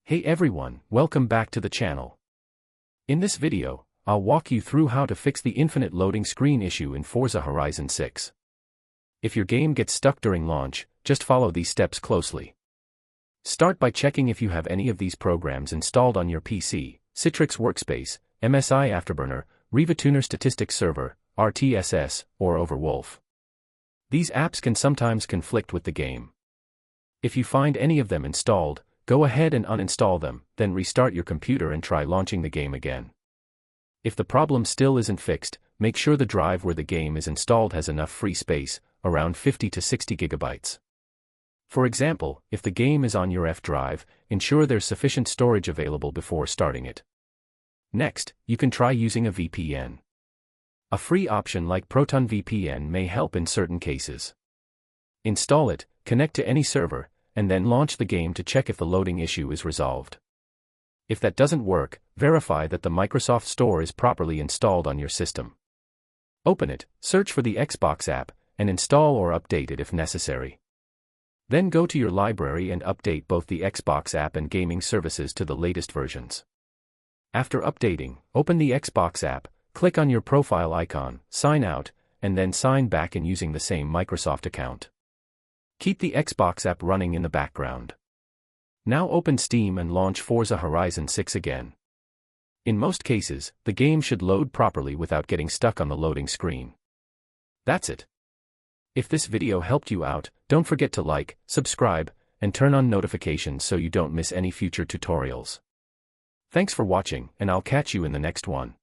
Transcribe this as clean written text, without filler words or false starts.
Hey everyone, welcome back to the channel. In this video, I'll walk you through how to fix the infinite loading screen issue in Forza Horizon 6. If your game gets stuck during launch, just follow these steps closely. Start by checking if you have any of these programs installed on your PC: Citrix Workspace, MSI Afterburner, Riva Tuner Statistics Server, RTSS, or Overwolf. These apps can sometimes conflict with the game. If you find any of them installed, go ahead and uninstall them, then restart your computer and try launching the game again. If the problem still isn't fixed, make sure the drive where the game is installed has enough free space, around 50 to 60 gigabytes. For example, if the game is on your F drive, ensure there's sufficient storage available before starting it. Next, you can try using a VPN. A free option like Proton VPN may help in certain cases. Install it, connect to any server, and then launch the game to check if the loading issue is resolved. If that doesn't work, verify that the Microsoft Store is properly installed on your system. Open it, search for the Xbox app, and install or update it if necessary. Then go to your library and update both the Xbox app and gaming services to the latest versions. After updating, open the Xbox app, click on your profile icon, sign out, and then sign back in using the same Microsoft account. Keep the Xbox app running in the background. Now open Steam and launch Forza Horizon 6 again. In most cases, the game should load properly without getting stuck on the loading screen. That's it. If this video helped you out, don't forget to like, subscribe, and turn on notifications so you don't miss any future tutorials. Thanks for watching, and I'll catch you in the next one.